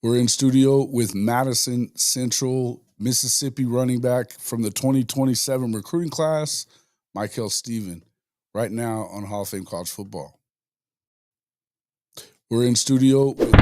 We're in studio with Madison Central, Mississippi running back from the 2027 recruiting class, Mikel Stephen, right now on Hall of Fame College Football. We're in studio with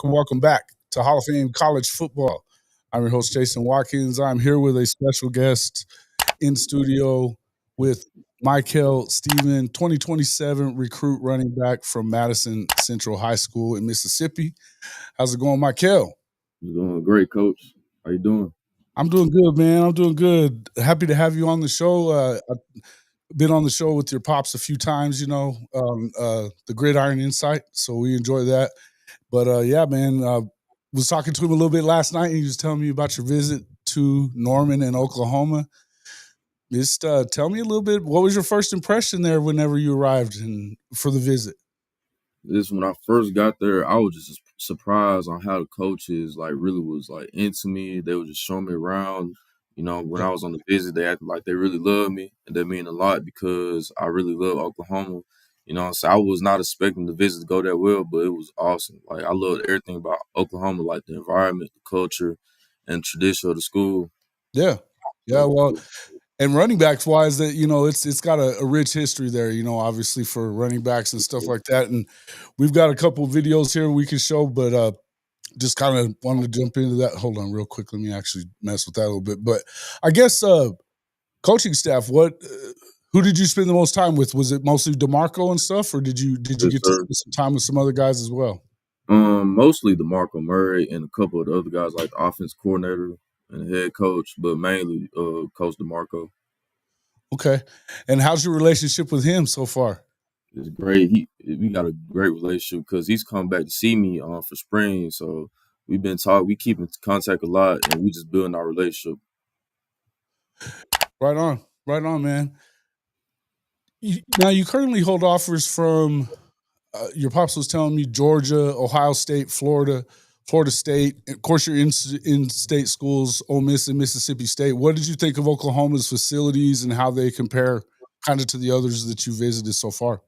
welcome back to Hall of Fame College Football. I'm your host, Jason Watkins. I'm here with a special guest in studio with Mikel Stephen, 2027 recruit running back from Madison Central High School in Mississippi. How's it going, Mikel? You're doing great, Coach. How you doing? I'm doing good, man. I'm doing good. Happy to have you on the show. I've been on the show with your pops a few times, the Gridiron Insight, so we enjoy that. But yeah, man, was talking to him a little bit last night, and he was telling me about your visit to Norman in Oklahoma. Just tell me a little bit, what was your first impression there whenever you arrived for the visit? When I first got there, I was just surprised on how the coaches really was into me. They were just showing me around. When I was on the visit, they acted like they really loved me, and that mean a lot because I really love Oklahoma. So I was not expecting the visit to go that well, but it was awesome. I loved everything about Oklahoma, like the environment, the culture, and tradition of the school. Yeah. Well, and running backs wise, that it's got a rich history there. Obviously for running backs and stuff like that. And we've got a couple of videos here we can show, but just kind of wanted to jump into that. Hold on, real quick. Let me actually mess with that a little bit. But I guess coaching staff, who did you spend the most time with? Was it mostly DeMarco and stuff, or did you get to spend some time with some other guys as well? Mostly DeMarco Murray and a couple of the other guys like the offense coordinator and the head coach, but mainly Coach DeMarco. Okay. And how's your relationship with him so far? It's great. We got a great relationship because he's come back to see me for spring. So we've been talking. We keep in contact a lot, and we just building our relationship. Right on, man. Now you currently hold offers from your pops was telling me Georgia, Ohio State, Florida State. Of course, you're in state schools, Ole Miss and Mississippi State. What did you think of Oklahoma's facilities and how they compare kind of to the others that you visited so far?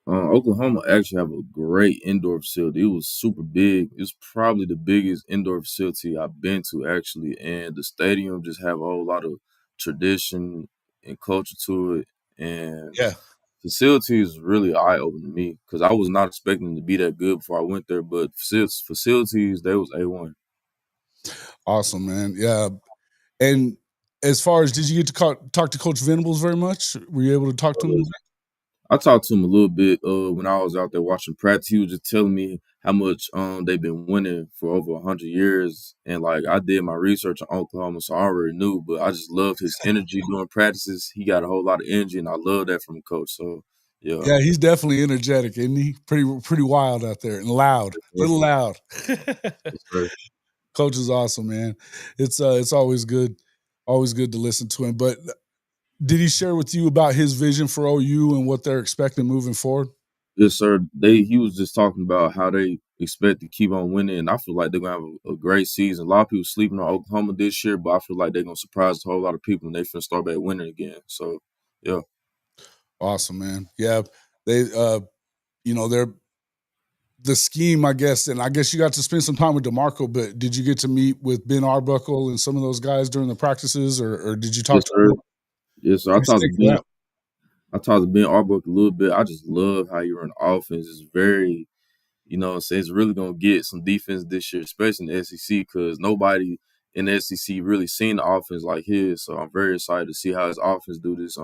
Oklahoma actually have a great indoor facility. It was super big. It's probably the biggest indoor facility I've been to, actually. And the stadium just have a whole lot of tradition and culture to it. And Yeah. facility is really eye-opening to me because I was not expecting to be that good before I went there. But facilities, they was A1. Awesome, man. Yeah. And as far as, did you get to talk to Coach Venables very much? Were you able to talk to him? I talked to him a little bit when I was out there watching practice. He was just telling me how much they've been winning for over 100 years. And I did my research on Oklahoma, so I already knew, but I just loved his energy during practices. He got a whole lot of energy, and I love that from a coach. So yeah. Yeah, he's definitely energetic, isn't he? Pretty wild out there and loud. A little loud. Coach is awesome, man. It's always good to listen to him. But did he share with you about his vision for OU and what they're expecting moving forward? Yes, sir. He was just talking about how they expect to keep on winning, and I feel like they're gonna have a great season. A lot of people sleeping on Oklahoma this year, but I feel like they're gonna surprise a whole lot of people and they're gonna start back winning again. So yeah. Awesome, man. Yeah. They they're the scheme, I guess, and I guess you got to spend some time with DeMarco, but did you get to meet with Ben Arbuckle and some of those guys during the practices, or did you talk to them? Yes, sir. I talked to Ben Arbuckle a little bit. I just love how you run offense. It's very, it's really going to get some defense this year, especially in the SEC, because nobody in the SEC really seen the offense like his. So I'm very excited to see how his offense do this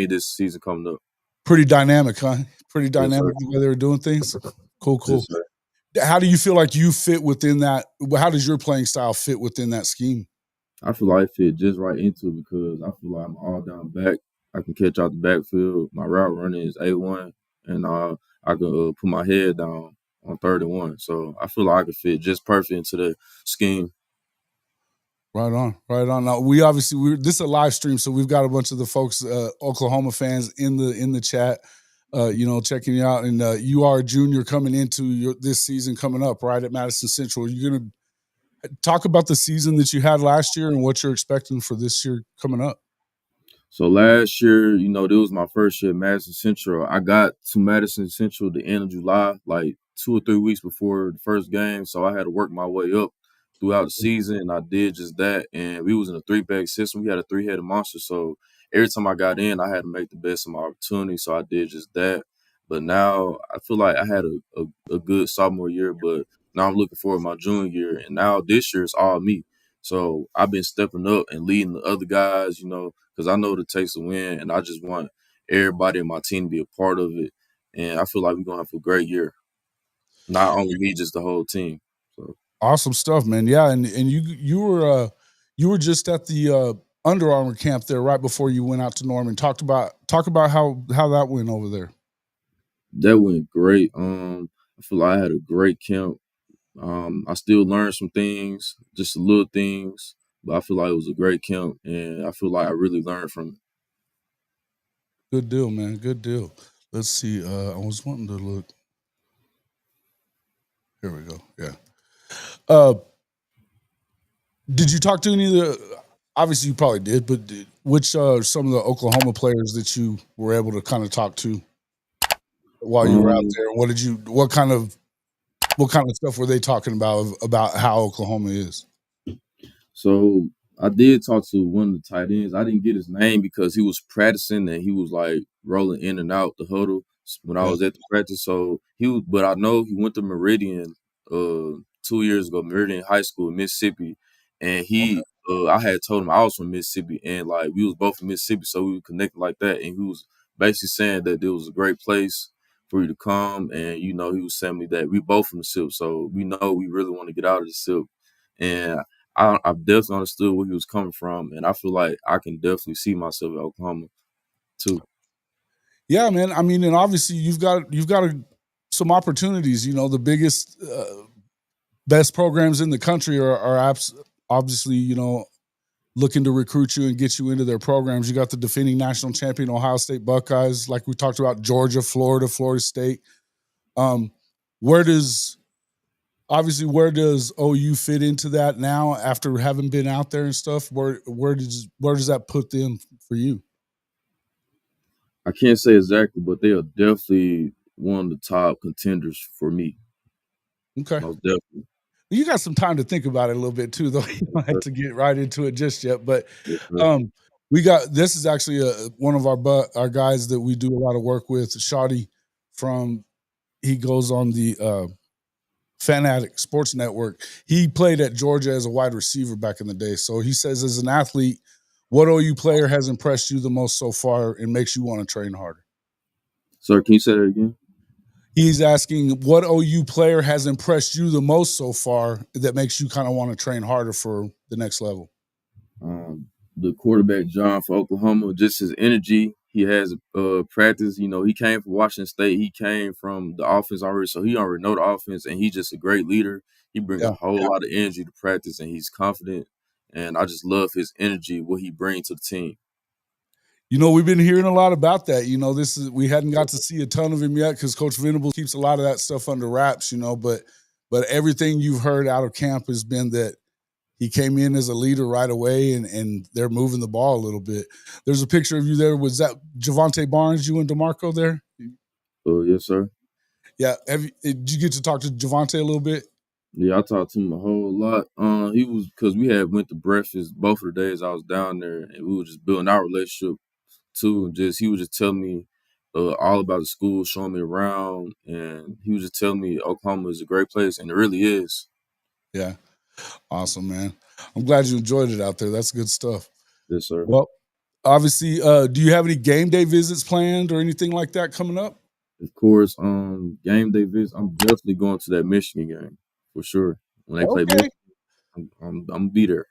this season coming up. Pretty dynamic, huh? Pretty Yes, sir. dynamic the way they were doing things? Cool, Yes, cool. sir. How do you feel like you fit within that how does your playing style fit within that scheme? I feel like I fit just right into it because I feel like I'm all down back. I can catch out the backfield. My route running is A1, and I can put my head down on 31. So I feel like I could fit just perfect into the scheme. Right on, right on. Now we obviously this is a live stream, so we've got a bunch of the folks, Oklahoma fans in the chat, checking you out. And you are a junior coming into this season coming up, right at Madison Central. You're gonna talk about the season that you had last year and what you're expecting for this year coming up. So last year, this was my first year at Madison Central. I got to Madison Central the end of July, like 2 or 3 weeks before the first game. So I had to work my way up throughout the season, and I did just that. And we was in a three-bag system. We had a three-headed monster. So every time I got in, I had to make the best of my opportunity. So I did just that. But now I feel like I had a good sophomore year, but now I'm looking forward to my junior year. And now this year it's all me. So I've been stepping up and leading the other guys, because I know what it takes to win, and I just want everybody in my team to be a part of it. And I feel like we're gonna have a great year. Not only me, just the whole team. So Awesome stuff, man. Yeah, and you were just at the Under Armour camp there right before you went out to Norman. Talk about how that went over there. that went great. I feel like I had a great camp. I still learned some things, just little things, but I feel like it was a great camp, and I feel like I really learned from it. Good deal, man. Good deal. Let's see. I was wanting to look. Here we go. Yeah. Uh, did you talk to any of the? Obviously, you probably did, but which some of the Oklahoma players that you were able to kind of talk to while you were out Um, there? What did you? What kind of stuff were they talking about how Oklahoma is? So I did talk to one of the tight ends. I didn't get his name because he was practicing and he was like rolling in and out the huddle when I Yeah. was at the practice. So but I know he went to Meridian 2 years ago, Meridian High School in Mississippi, and Okay. I had told him I was from Mississippi, and like we was both from Mississippi, so we were connected like that, and he was basically saying that it was a great place for you to come, and he was telling me that we both from the SIP, so we know we really want to get out of the SIP, and I definitely understood where he was coming from, and I feel like I can definitely see myself at Oklahoma too. Yeah, man. I mean, and obviously some opportunities. You know, the biggest, best programs in the country obviously, looking to recruit you and get you into their programs. You got the defending national champion Ohio State Buckeyes, like we talked about, Georgia, Florida, Florida State. Um, where does where does OU fit into that now after having been out there and stuff? Where does that put them for you? I can't say exactly, but they are definitely one of the top contenders for me, Okay. most definitely. You got some time to think about it a little bit too, though. You Yes, don't have sir. to get right into it just yet. But Yes, sir. um, this is actually one of our guys that we do a lot of work with, Shadi from he goes on the Fanatic Sports Network. He played at Georgia as a wide receiver back in the day. So he says, as an athlete, what OU player has impressed you the most so far and makes you want to train harder? Sir, can you say that again? He's asking what OU player has impressed you the most so far that makes you kind of want to train harder for the next level. The quarterback John for Oklahoma, just his energy. He has practice. He came from Washington State. He came from the offense already, so he already know the offense, and he's just a great leader. He bring a Yeah. whole lot of energy to practice, and he's confident. And I just love his energy, what he brings to the team. We've been hearing a lot about that. We hadn't got to see a ton of him yet because Coach Venables keeps a lot of that stuff under wraps, but everything you've heard out of camp has been that he came in as a leader right away and they're moving the ball a little bit. There's a picture of you there. Was that Javante Barnes, you and DeMarco there? Yes, sir. Yeah. Did you get to talk to Javante a little bit? Yeah, I talked to him a whole lot. He was because we had went to breakfast both of the days I was down there, and we were just building our relationship too. And he was just telling me all about the school, showing me around, and he was just telling me Oklahoma is a great place, and it really is. Yeah. Awesome, man. I'm glad you enjoyed it out there. That's good stuff. Yes, sir. Well, Obviously, do you have any game day visits planned or anything like that coming up? Of course, game day visit. I'm definitely going to that Michigan game for sure. When they play Michigan, Okay. I'm gonna be there,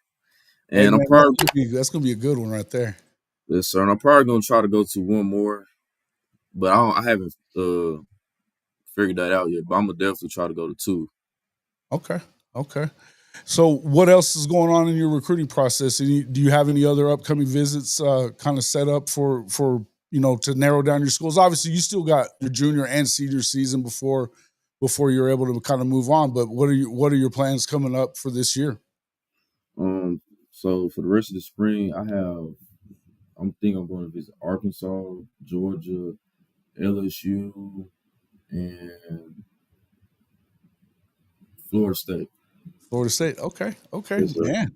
Hey and I'm man, that's probably gonna be that's gonna be a good one right there. yes, sir. And I'm probably gonna try to go to one more, but I haven't figured that out yet. But I'm gonna definitely try to go to two. Okay. Okay. So what else is going on in your recruiting process? Do you have any other upcoming visits kind of set up for to narrow down your schools? Obviously, you still got your junior and senior season before you're able to kind of move on. But what are your plans coming up for this year? So for the rest of the spring, I'm thinking I'm going to visit Arkansas, Georgia, LSU, and Florida State. Florida State. Okay. Okay. Yes, sir. Man,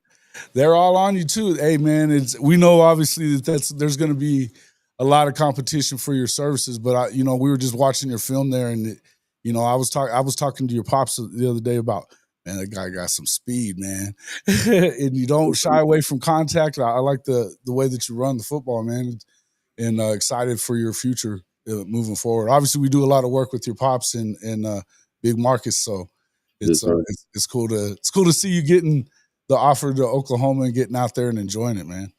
they're all on you too. Hey man, we know obviously there's going to be a lot of competition for your services, but we were just watching your film there, and I was talking to your pops the other day about, man, that guy got some speed, man, and you don't shy away from contact. I like the way that you run the football, man, and excited for your future moving forward. Obviously, we do a lot of work with your pops in big markets, so Yes, it's sir. it's cool to see you getting the offer to Oklahoma and getting out there and enjoying it, man.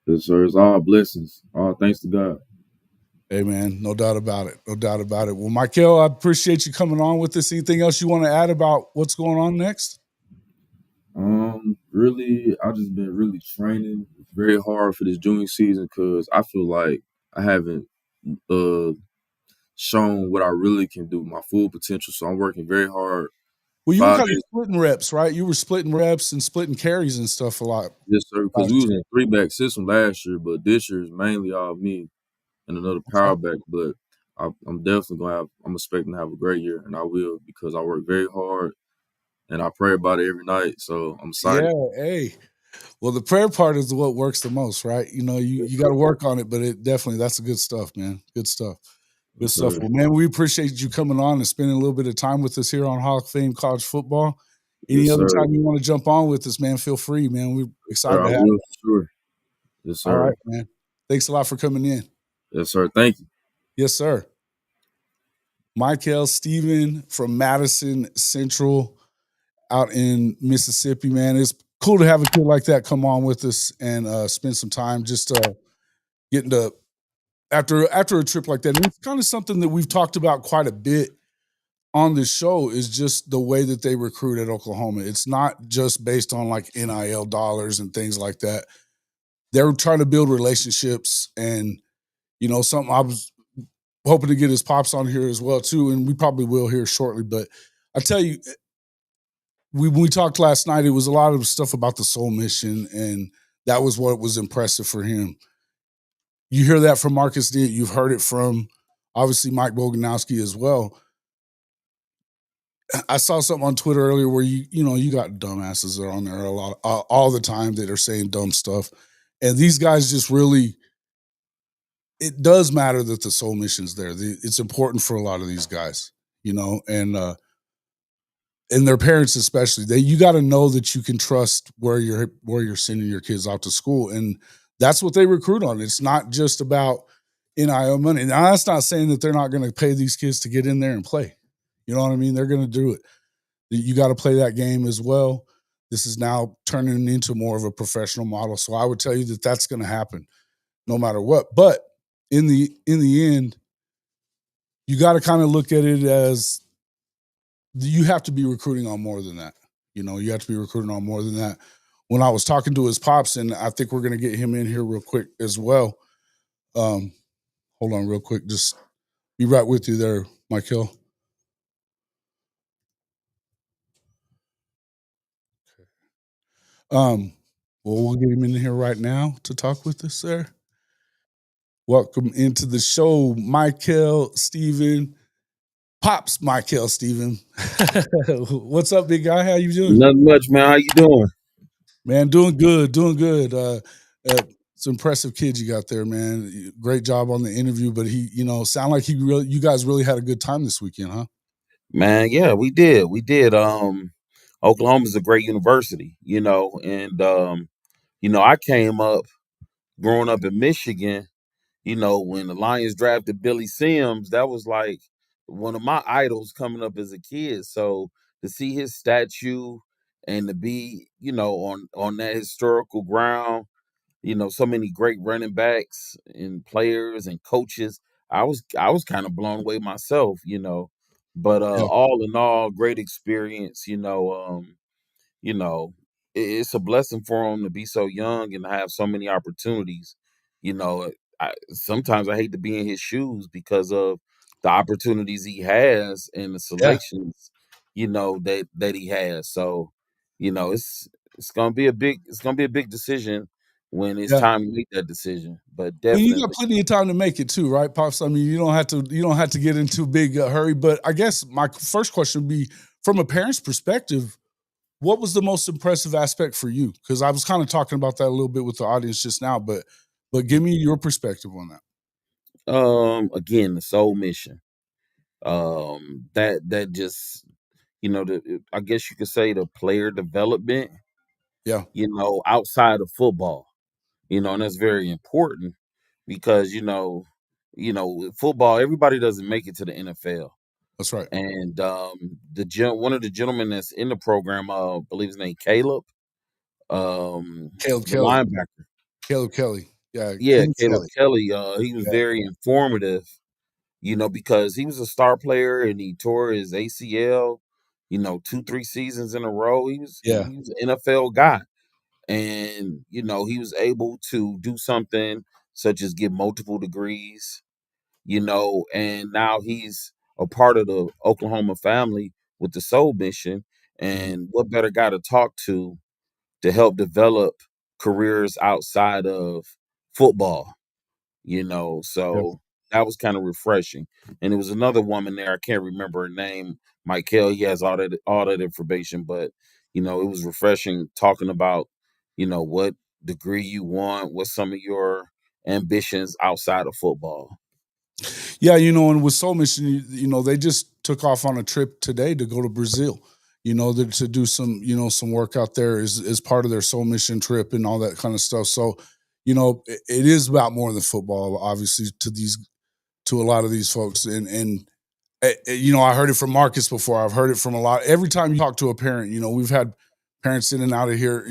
Yes, sir. It's all blessings. All thanks to God. Hey, man, no doubt about it. No doubt about it. Well, Michael, I appreciate you coming on with us. Anything else you want to add about what's going on next? Really, I just been really training very hard for this junior season because I feel like I haven't uh shown what I really can do, my full potential. So I'm working very hard Well, you were five kind of days. splitting reps, right? You were splitting reps and splitting carries and stuff a lot Yes, sir. Because we last was in year. a three back system last year, but this year is mainly all me and another Okay. power back. But I'm definitely gonna have. I'm expecting to have a great year, and I will because I work very hard and I pray about it every night. So I'm Yeah. excited. Hey. Well, the prayer part is what works the most, right? You Yes, you got sir. to work on it, but it definitely that's the good stuff, man. Good stuff. Good Yes, stuff. sir. Well, man, we appreciate you coming on and spending a little bit of time with us here on Hall of Fame College Football. Any Yes, other sir. time you want to jump on with us, man, feel free, man. We're Yes, sir. excited I to have will you. for sure. Yes, All sir. right, man. Thanks a lot for coming in. Yes, sir. Thank you. Yes, sir. Mikel Stephen from Madison Central out in Mississippi, man. It's cool to have a kid like that come on with us and spend some time just getting to after a trip like that. And it's kind of something that we've talked about quite a bit on the show is just the way that they recruit at Oklahoma. It's not just based on like NIL dollars and things like that. They're trying to build relationships and something I was hoping to get his pops on here as well too, and we probably will here shortly. But I tell you, when we talked last night, it was a lot of stuff about the soul mission, and that was what was impressive for him. You hear that from Marcus Ditt, you've heard it from obviously Mike Boganowski as well. I saw something on Twitter earlier where you got dumbasses that are on there a lot all the time that are saying dumb stuff, and these guys just really. It does matter that the soul mission's there. It's important for a lot of these guys, and their parents especially. You got to know that you can trust where you're sending your kids out to school, and that's what they recruit on. It's not just about NIL money. Now that's not saying that they're not going to pay these kids to get in there and play. You know what I mean? They're going to do it. You got to play that game as well. This is now turning into more of a professional model. So I would tell you that that's going to happen no matter what. But in the end, you got to kind of look at it as you have to be recruiting on more than that. You have to be recruiting on more than that. When I was talking to his pops, and I think we're going to get him in here real quick as well. Um, Hold on, real quick. Just be right with you there, Michael. Well, we'll get him in here right now to talk with us, sir. Welcome into the show, Mikel Stephen. Pops Mikel Stephen. What's up, big guy? How you doing? Nothing much, man. How you doing? Man, doing good, doing good. It's an impressive kid you got there, man. Great job on the interview, but sound like you guys really had a good time this weekend, huh? Man, yeah, we did. We did. Oklahoma's a great university, and I came up, growing up in Michigan, when the Lions drafted Billy Sims, that was like one of my idols coming up as a kid. So to see his statue and to be, on that historical ground, so many great running backs and players and coaches. I was kind of blown away myself. But Yeah, all in all, great experience. You know, it's a blessing for him to be so young and to have so many opportunities. Sometimes I hate to be in his shoes because of the opportunities he has and the yeah, selections, that he has. So, it's gonna be a big decision when it's yeah. time to make that decision. But Well, you got definitely, plenty of time to make it too, right, pops? I mean, you don't have to get into a big hurry. But I guess my first question would be, from a parent's perspective, what was the most impressive aspect for you? Because I was kind of talking about that a little bit with the audience just now, but give me your perspective on that. again, the soul mission. That just I guess you could say the player development, Yeah, outside of football, and that's very important because with football, everybody doesn't make it to the NFL. that's right. And one of the gentlemen that's in the program, I believe his name Caleb, Caleb the Kelly. linebacker. Caleb Kelly. Yeah, Yeah, King Caleb Kelly. Kelly. He was Yeah, very informative, because he was a star player and he tore his ACL, 2, 3 seasons in a row. He was yeah, he was an NFL guy. And, he was able to do something such as get multiple degrees, and now he's a part of the Oklahoma family with the Soul Mission. mhm, And what better guy to talk to help develop careers outside of football? yeah. So that was kind of refreshing. And there was another woman there, I can't remember her name, Mikel. He has all that information, but it was refreshing talking about, what degree you want, what some of your ambitions outside of football. Yeah, and with Soul Mission, they just took off on a trip today to go to Brazil. To do some work out there is part of their Soul Mission trip and all that kind of stuff. So, it is about more than football, obviously, to a lot of these folks. I heard it from Marcus before. I've heard it from a lot. Every time you talk to a parent, we've had parents in and out of here,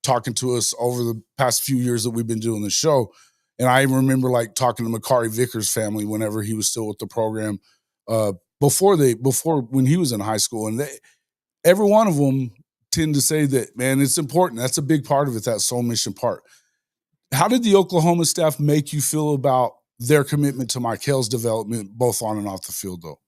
talking to us over the past few years that we've been doing the show. And I even remember like talking to Makari Vickers' family whenever he was still with the program, uh, before when he was in high school, and every one of them tend to say that, man, it's important. That's a big part of it. That soul mission part. How did the Oklahoma staff make you feel about their commitment to Mikel's development, both on and off the field, though?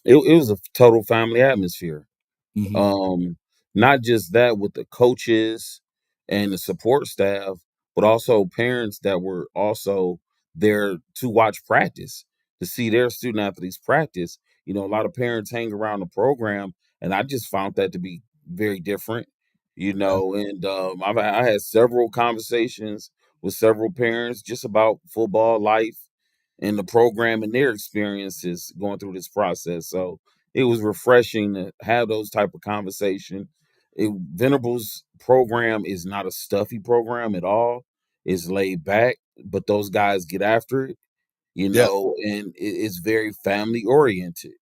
It was a total family atmosphere. Hmm. Um, Not just that with the coaches and the support staff, but also parents that were also there to watch practice, to see their student athletes practice. A lot of parents hang around the program, and I just found that to be very different. Yeah. And I had several conversations with several parents just about football life and the program and their experiences going through this process. So it was refreshing to have those type of conversation. Venables program is not a stuffy program at all. It's laid back, but those guys get after it, Yeah. and it's very family oriented,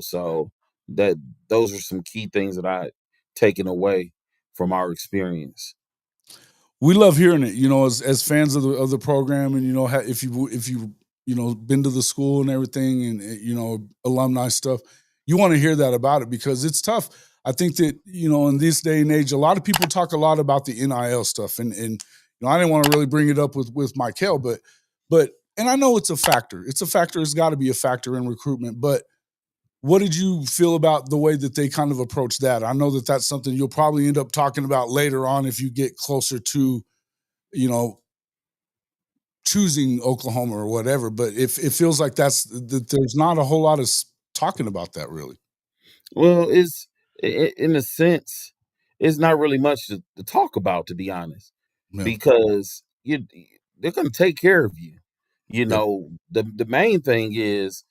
So that those are some key things that I taken away from our experience. We love hearing it, as fans of the program, and if you been to the school and everything, and alumni stuff, you want to hear that about it because it's tough. I think that in this day and age, a lot of people talk a lot about the NIL stuff, and I didn't want to really bring it up with Mikel, but and I know it's a factor. It's a factor. It's got to be a factor in recruitment, but what did you feel about the way that they kind of approach that? I know that that's something you'll probably end up talking about later on if you get closer to, you know, choosing Oklahoma or whatever. But if it feels like that, there's not a whole lot of talking about that really. Well, in a sense, it's not really much to talk about, to be honest, Yeah, because they're going to take care of you. yeah, The main thing is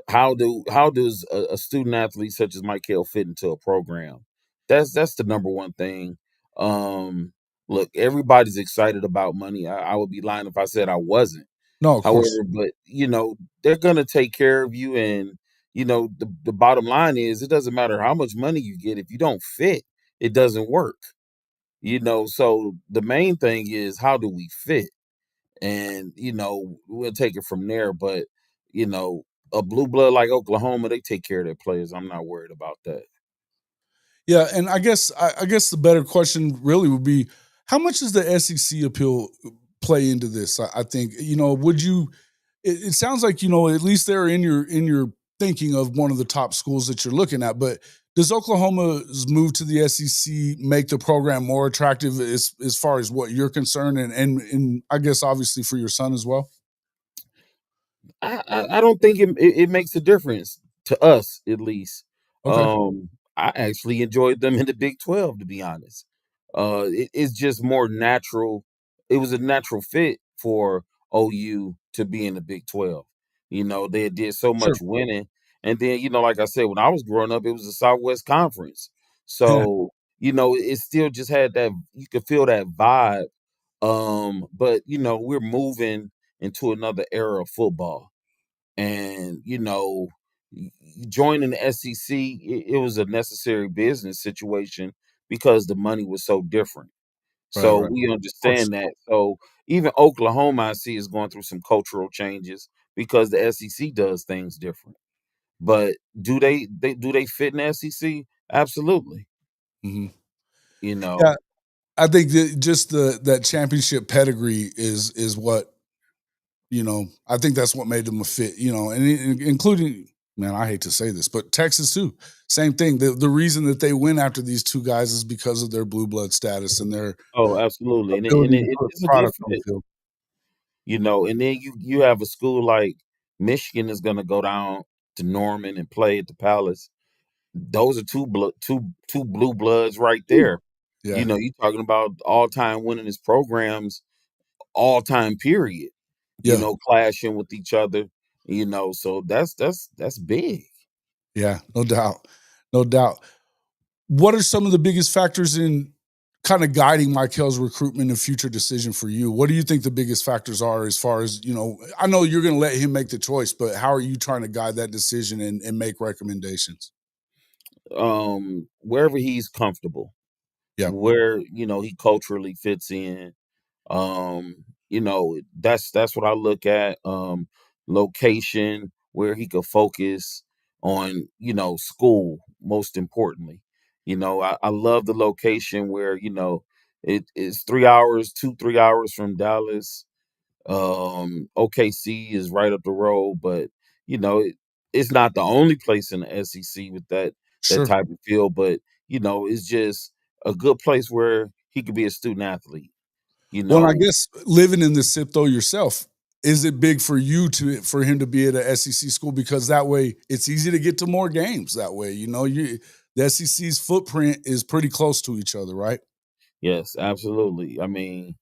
how does a student athlete such as Michael fit into a program? That's the number one thing. Um, look, everybody's excited about money. I would be lying if I said I wasn't. No, of course. However, but they're gonna take care of you, and the bottom line is it doesn't matter how much money you get if you don't fit, it doesn't work. So the main thing is how do we fit? And we'll take it from there. But you know, a blue blood like Oklahoma, they take care of their players. I'm not worried about that. Yeah, and I guess the better question really would be how much does the SEC appeal play into this? I think would you? It sounds like at least they're in your thinking of one of the top schools that you're looking at. But does Oklahoma's move to the SEC make the program more attractive as far as what you're concerned, and I guess obviously for your son as well? I don't think it makes a difference to us, at least. Okay, I actually enjoyed them in the Big 12, to be honest. It's just more natural. It was a natural fit for OU to be in the Big 12. They did so sure. much winning, and then like I said, when I was growing up, it was the Southwest Conference. Yeah, So it still just had that. You could feel that vibe. But we're moving into another era of football, and joining the SEC, it was a necessary business situation because the money was so different. right, So right. we Of course. understand that. So even Oklahoma, I see, is going through some cultural changes because the SEC does things different. But do they fit in the SEC? Absolutely. Mhm. You Yeah, know, I think that just that championship pedigree is what I think that's what made them a fit, and including, man, I hate to say this, but Texas too. Same thing. The reason that they win after these two guys is because of their blue blood status and their oh, absolutely, and ability to put it's a good product on fit. field. And then you have a school like Michigan is going to go down to Norman and play at the Palace. Those are two blue bloods right Ooh. there. Yeah, You talking about all time winningest programs, all time period. yeah, Clashing with each other. So that's big. yeah, no doubt, no doubt. What are some of the biggest factors in kind of guiding Mikel's recruitment and future decision for you? What do you think the biggest factors are as far as, I know you're going to let him make the choice, but how are you trying to guide that decision and make recommendations? Wherever he's comfortable, Yeah, where he culturally fits in. That's what I look at. Location where he could focus on, school, most importantly. I love the location where, it is 3 hours, 3 hours from Dallas. OKC is right up the road, but you know, it, it's not the only place in the SEC with that sure. type of field, but it's just a good place where he could be a student athlete. You Well, and I know, guess living in the SIP though yourself, is it big for you for him to be at a SEC school because that way it's easy to get to more games that way, the SEC's footprint is pretty close to each other, right? yes, absolutely. I mean,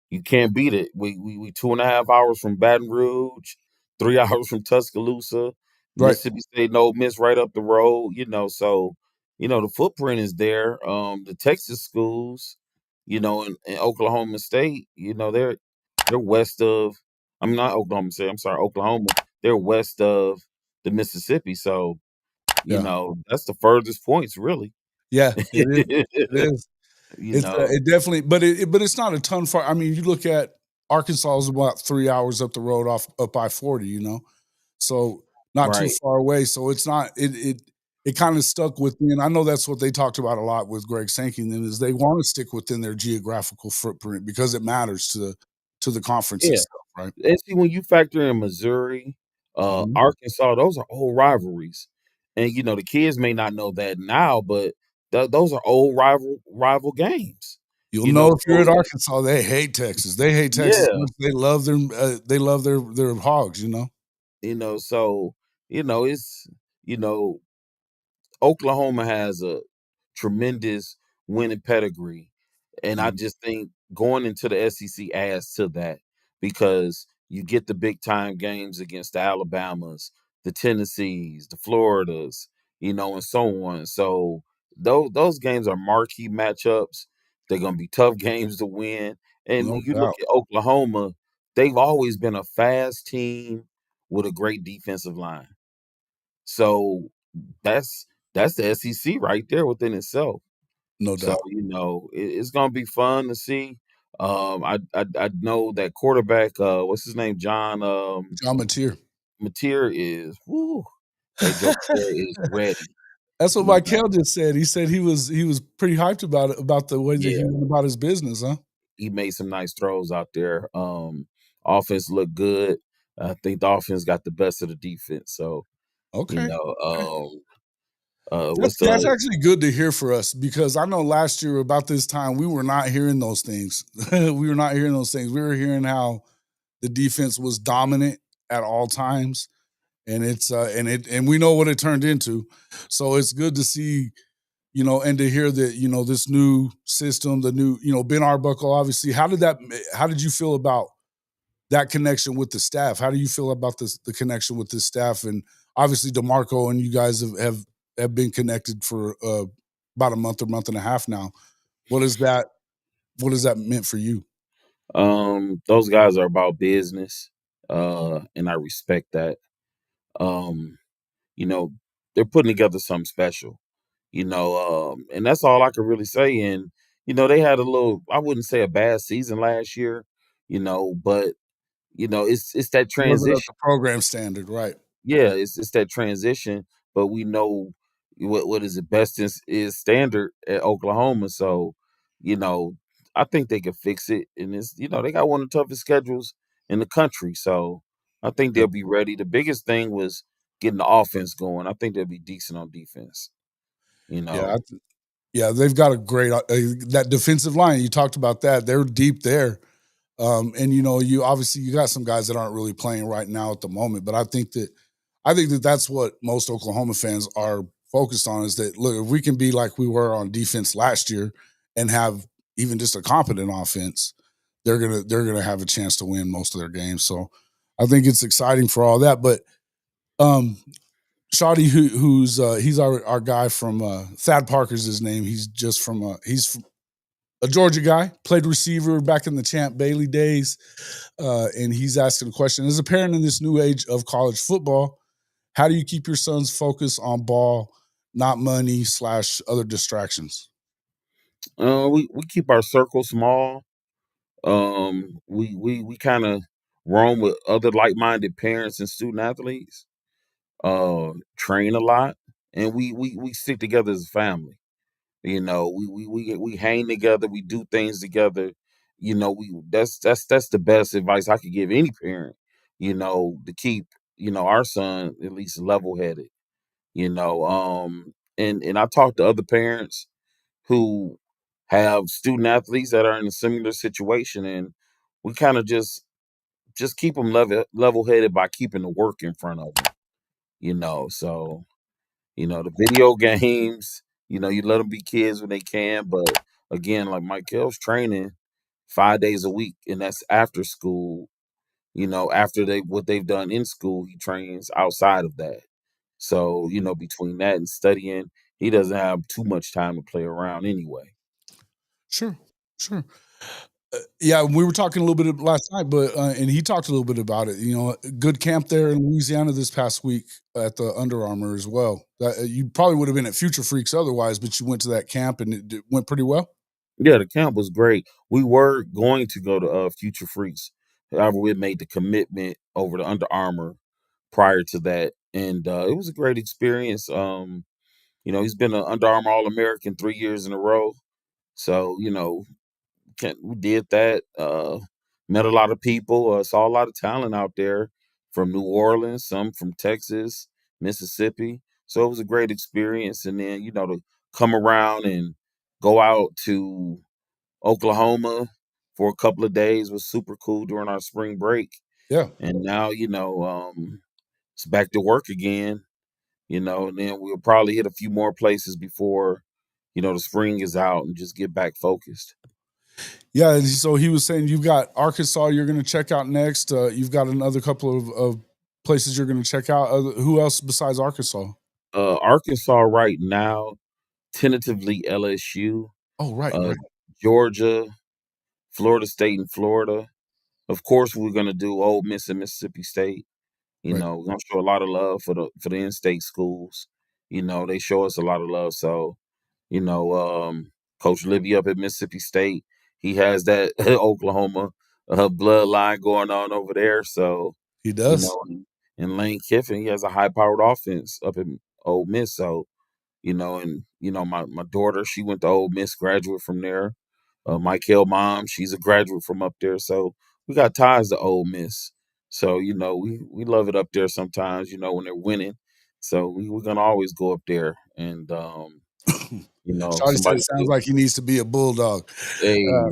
you can't beat it. We 2.5 hours from Baton Rouge, 3 hours from Tuscaloosa, Right. Mississippi State and Ole Miss right up the road. So the footprint is there. The Texas schools, and Oklahoma State, they're west of. I'm not Oklahoma State. I'm sorry, Oklahoma. They're west of the Mississippi. So Yeah. that's the furthest points, really. Yeah, it is. It is. you It's, know, it definitely but it's not a ton far. I mean, you look at Arkansas is about 3 hours up the road off up I-40, So, not too right? far away, so it's not it kinda stuck with me, and I know that's what they talked about a lot with Greg Sankey and them is they wanna stick within their geographical footprint because it matters to the conference Yeah. itself, right? And see, when you factor in Missouri, Mhm. Arkansas, those are old rivalries. And the kids may not know that now, but those are old rival games. You'll know if you're So at Arkansas, they hate Texas. They hate Texas yeah, much they love their hogs. so it's you know Oklahoma has a tremendous winning pedigree, and I Mhm. just think going into the SEC adds to that because you get the big time games against the Alabamas, the Tennessees, the Floridas, and so on. So those games are marquee matchups. They're gonna be tough games to win. And when No you look doubt. at Oklahoma, they've always been a fast team with a great defensive line. So that's that's the SEC right there within itself. No So, doubt. it's gonna be fun to see. I know that quarterback, what's his name? John John Mateer. Mateer is whoo, that joker there is ready. That's what You know, Mikel just said. He said he was pretty hyped about it, about the way that he yeah, went about his business, huh? he made some nice throws out there. Offense looked good. I think the offense got the best of the defense. So, you Okay. know, Okay. what's That's the actually good to hear for us because I know last year about this time we were not hearing those things. We were not hearing those things. We were hearing how the defense was dominant at all times, and and we know what it turned into. So it's good to see, and to hear that, this new system, the new, Ben Arbuckle, obviously. How did you feel about that connection with the staff? How do you feel about the connection with the staff? And obviously DeMarco and you guys have been connected for about a month or month and a half now. What is that? What has that meant for you? those guys are about business, and I respect that. Um, you know, they're putting together something special. And that's all I could really say. And they had a little, I wouldn't say a bad season last year, but it's that It wasn't up transition. to program standard, right? Yeah, it's that transition, but we know what is it best is standard at Oklahoma. So, you know, I think they can fix it. And they got one of the toughest schedules in the country. So I think Yep. they'll be ready. The biggest thing was getting the offense going. I think they'll be decent on defense, you Yeah, know. yeah, they've got a great that defensive line. You talked about that; they're deep there. And you obviously you got some guys that aren't really playing right now at the moment, but I think that that's what most Oklahoma fans are focused on is that look, if we can be like we were on defense last year and have even just a competent offense, they're gonna have a chance to win most of their games. So I think it's exciting for all that. But um Shawty, he's our guy from Thad Parker's his name. He's just from a Georgia guy, played receiver back in the Champ Bailey days. And he's asking a question. As a parent in this new age of college football, how do you keep your son's focus on ball, not money / other distractions? We keep our circle small. We kind of roam with other like-minded parents and student athletes. Train a lot, and we stick together as a family. We hang together. We do things together. We that's the best advice I could give any parent. To keep our son at least level-headed. And I talk to other parents who have student athletes that are in a similar situation, and we kind of just keep them level headed by keeping the work in front of them. So the video games, you let them be kids when they can, but again, like Michael's training 5 days a week, and that's after school. After what they've done in school, he trains outside of that. So between that and studying, he doesn't have too much time to play around anyway. Sure, sure. Yeah, we were talking a little bit last night, but and he talked a little bit about it. Good camp there in Louisiana this past week at the Under Armour as well. You probably would have been at Future Freaks otherwise, but you went to that camp and it went pretty well. Yeah, the camp was great. We were going to go to Future Freaks. However, we made the commitment over to Under Armour prior to that, and it was a great experience. He's been an Under Armour All American 3 years in a row. So we did that. Met a lot of people. Saw a lot of talent out there from New Orleans, some from Texas, Mississippi. So it was a great experience. And then to come around and go out to Oklahoma for a couple of days was super cool during our spring break. Yeah. And now, it's back to work again, and then we'll probably hit a few more places before, the spring is out and just get back focused. Yeah, and so he was saying you've got Arkansas you're going to check out next. You've got another couple of places you're going to check out. Who else besides Arkansas? Arkansas right now, tentatively LSU. Oh, right, Uh, right. Georgia, Florida State, and Florida. Of course, we're gonna do Ole Miss and Mississippi State. Right. We're gonna show a lot of love for the in-state schools. They show us a lot of love. So, you know, Coach Libby up at Mississippi State, he has that Oklahoma bloodline going on over there. So, He you does. know, and Lane Kiffin, he has a high-powered offense up in Ole Miss. So, my daughter, she went to Ole Miss, graduate from there. Mikel mom, she's a graduate from up there. So we got ties to Ole Miss. So, we love it up there sometimes, when they're winning. So we're gonna always go up there and Shawty said somebody it sounds like he needs to be a bulldog. hey Uh,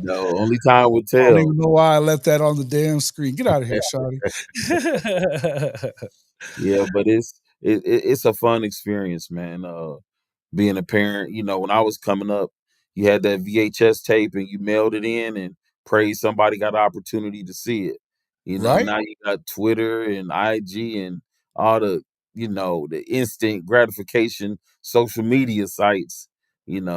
only time will I don't tell. even know why I left that on the damn screen. Get out of here, Shawty. Yeah, but it's a fun experience, man. Being a parent, when I was coming up, you had that VHS tape and you mailed it in and prayed somebody got an opportunity to see it. Right? Now you got Twitter and IG and all the instant gratification social media sites.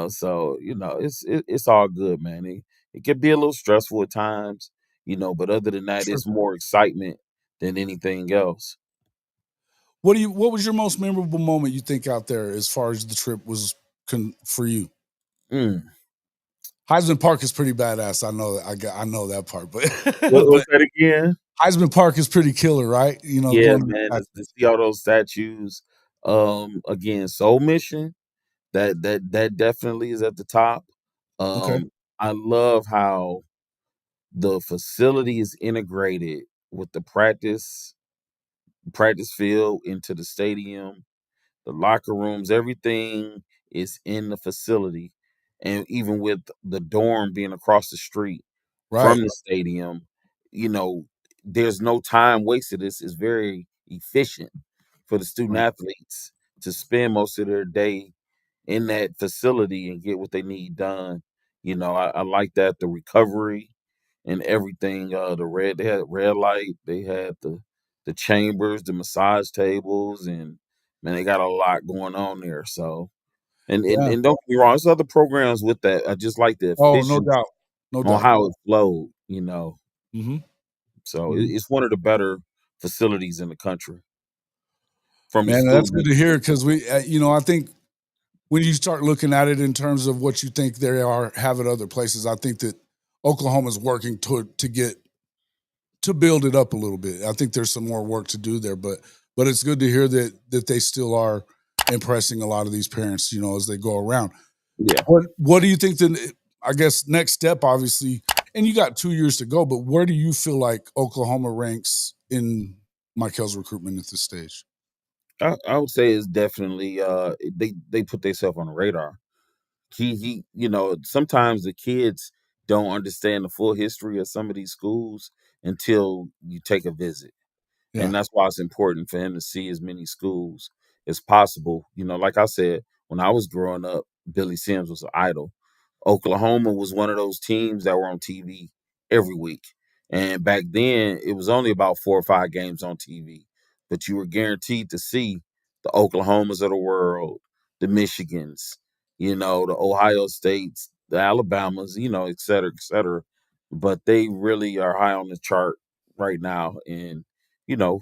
So it's all good, man. It can be a little stressful at times, but other than that, Sure. it's more excitement than anything else. What was your most memorable moment you think out there as far as the trip was for you? Mm. Heisman Park is pretty badass. I know that part, but What's but that again? Heisman Park is pretty killer, right? Yeah, Going to the man, to statues. see all those statues. Again, Soul Mission, that definitely is at the top. Okay. I love how the facility is integrated with the practice field into the stadium, the locker rooms, everything is in the facility. And even with the dorm being across the street Right. from the stadium, you know, there's no time wasted. It's very efficient for the student Right. athletes to spend most of their day in that facility and get what they need done. I like that the recovery and everything. They had red light, they had the chambers, the massage tables, and man, they got a lot going on there. So Yeah. and don't get me wrong, there's other programs with that. I just like the Oh, no efficiency doubt. No on doubt. how it flowed. Mhm. So Mhm. it's one of the better facilities in the country from a Man, that's good student. to hear because I think when you start looking at it in terms of what you think they have at other places, I think that Oklahoma's working to build it up a little bit. I think there's some more work to do there, but it's good to hear that they still are impressing a lot of these parents, as they go around. Yeah. What do you think then? I guess next step, obviously, and you got 2 years to go, but where do you feel like Oklahoma ranks in Mikel's recruitment at this stage? I would say it's definitely they put themselves on the radar. He sometimes the kids don't understand the full history of some of these schools until you take a visit. Yeah, And that's why it's important for him to see as many schools as possible. Like I said, when I was growing up, Billy Sims was an idol. Oklahoma was one of those teams that were on TV every week. And back then, it was only about 4 or 5 games on TV, but you were guaranteed to see the Oklahomas of the world, the Michigans, the Ohio States, the Alabamas, et cetera, et cetera. But they really are high on the chart right now. And, you know,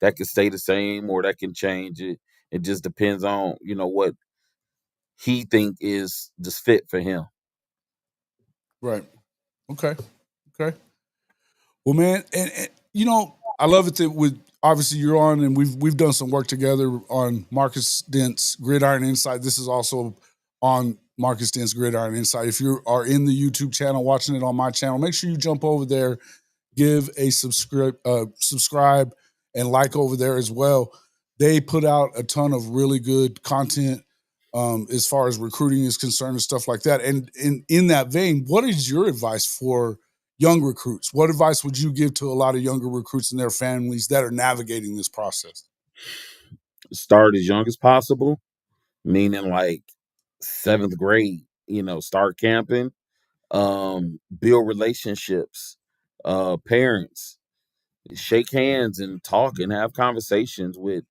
that can stay the same or that can change it. It just depends on, what he think is just fit for him. right. Okay, okay. Well, man, and I love it that with obviously you're on, and we've done some work together on Marcus Dent's Gridiron Insight. This is also on Marcus Dent's Gridiron Insight. If you are in the YouTube channel watching it on my channel, make sure you jump over there, give a subscribe and like over there as well. They put out a ton of really good content as far as recruiting is concerned and stuff like that. And in that vein, what is your advice for young recruits? What advice would you give to a lot of younger recruits and their families that are navigating this process? Start as young as possible, meaning like seventh grade, start camping, build relationships, parents, shake hands and talk and have conversations with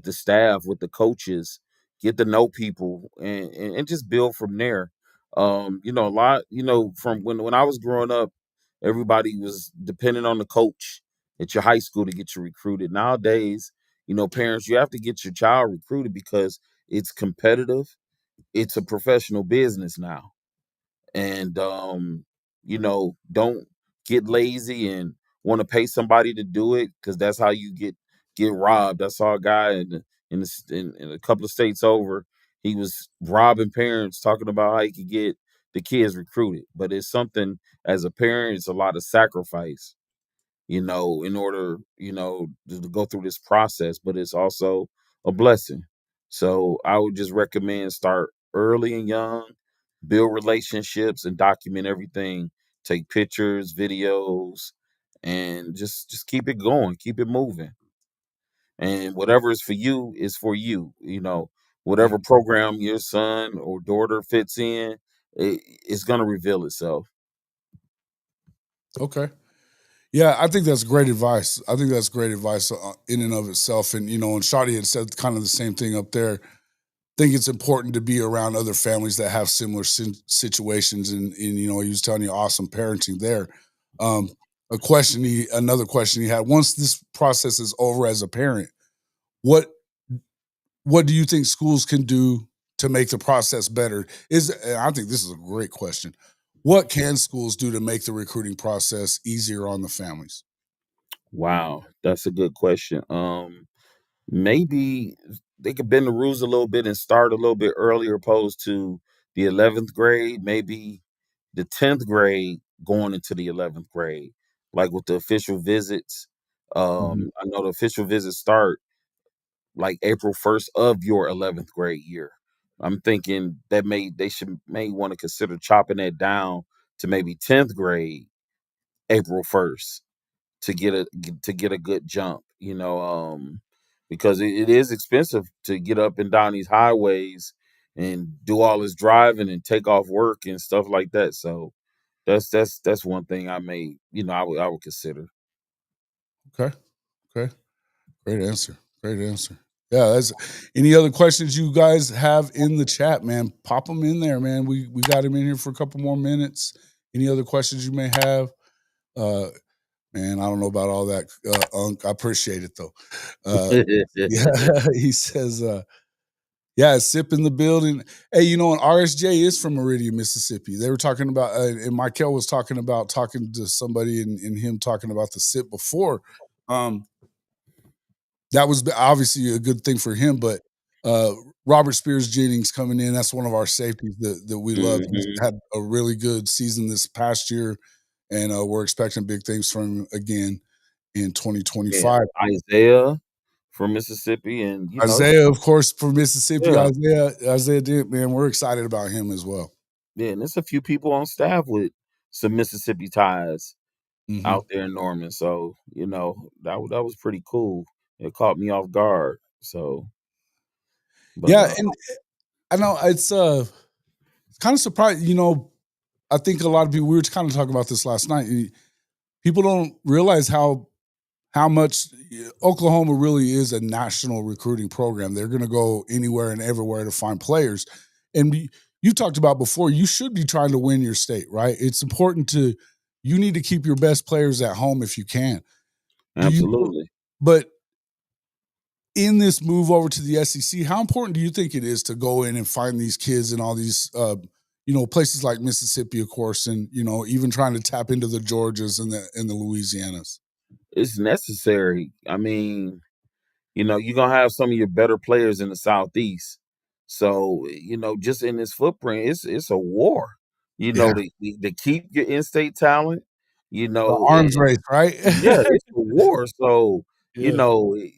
the staff, with the coaches, get to know people, and just build from there. A lot, from when I was growing up, everybody was depending on the coach at your high school to get you recruited. Nowadays, parents, you have to get your child recruited because it's competitive. It's a professional business now. And don't get lazy and want to pay somebody to do it, because that's how you get robbed. I saw a guy in a couple of states over. He was robbing parents, talking about how he could get the kids recruited. But it's something, as a parent, it's a lot of sacrifice, in order, to go through this process, but it's also a blessing. So I would just recommend start early and young, build relationships and document everything, take pictures, videos, and just keep it going, keep it moving. And whatever is for you is for you. Yeah. Whatever program your son or daughter fits in, it's going to reveal itself. Okay. Yeah, I think that's great advice. I think that's great advice in and of itself. And and Shadi had said kind of the same thing up there. Think it's important to be around other families that have similar situations, and he was telling you awesome parenting there. Um, another question he had: once this process is over as a parent, what what do you think schools can do to make the process better? And I think this is a great question. What can schools do to make the recruiting process easier on the families? Wow, that's a good question. Maybe they could bend the rules a little bit and start a little bit earlier, opposed to the 11th grade, maybe the 10th grade going into the 11th grade, like with the official visits. Mhm. I know the official visits start like April 1st of your 11th grade year. I'm thinking that may want to consider chopping that down to maybe 10th grade, April 1st, to get a good jump, because it is expensive to get up and down these highways and do all this driving and take off work and stuff like that. So that's one thing I would consider. Okay. Okay. Great answer. Great answer. Yeah. That's any other questions you guys have in the chat, man? Pop them in there, man. We got him in here for a couple more minutes. Any other questions you may have? Uh, Man, I don't know about all that, Unc. I appreciate it though. Yeah, he says, yeah, sip in the building. Hey, and RSJ is from Meridian, Mississippi. They were talking about, and Mikel was talking about talking to somebody and him talking about the sip before. Um, that was obviously a good thing for him, but uh, Robert Spears Jennings coming in, that's one of our safeties that we love. He's Hmm. had a really good season this past year, and we're expecting big things from him again in Yeah, 2025. Isaiah from Mississippi, and Isaiah, of course, from Mississippi. yeah, Isaiah did, man. We're excited about him as well. yeah, and there's a few people on staff with some Mississippi ties Hmm. out there in Norman. So that was pretty cool. It caught me off guard. So, but Yeah, and I know it's kind of surprising. I think a lot of people. We were kind of talking about this last night. People don't realize how much Oklahoma really is a national recruiting program. They're going to go anywhere and everywhere to find players. And you talked about before, you should be trying to win your state, right? It's important you need to keep your best players at home if you can. Do you, absolutely. but in this move over to the SEC, how important do you think it is to go in and find these kids in all these, places like Mississippi, of course, and even trying to tap into the Georgias and the Louisianas? It's necessary. I mean, you're gonna have some of your better players in the Southeast. So, just in this footprint, it's a war. Yeah, To keep your in-state talent. the arms race, right? Yeah, it's a war. So, you Yeah. know, it,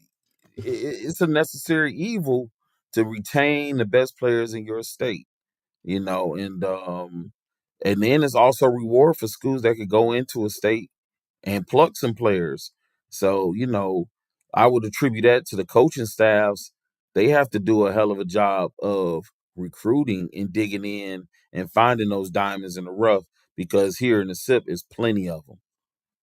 it's a necessary evil to retain the best players in your state. And then it's also reward for schools that could go into a state and pluck some players. So, I would attribute that to the coaching staffs. They have to do a hell of a job of recruiting and digging in and finding those diamonds in the rough, because here in the SIP is plenty of them.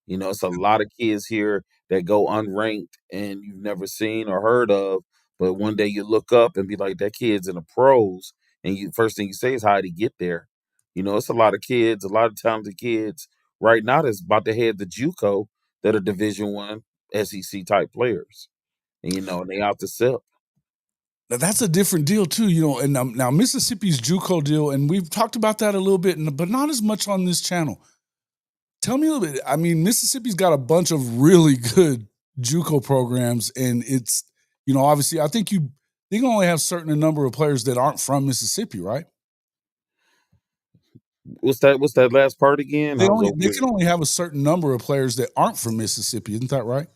It's a lot of kids here that go unranked and you've never seen or heard of, But one day you look up and be like, that kid's in the pros, and you first thing you say is how'd he get there? It's a lot of kids, a lot of talented kids right now that's about to head the JUCO that are Division 1 SEC type players, and they out to sell. Now, that's a different deal too, and now Mississippi's JUCO deal, and we've talked about that a little bit, but not as much on this channel. Tell me a little bit. I mean, Mississippi's got a bunch of really good JUCO programs, and it's, obviously, I think they can only have certain number of players that aren't from Mississippi, right? What's that last part again? I was over They here. can only have a certain number of players that aren't from Mississippi, isn't that right?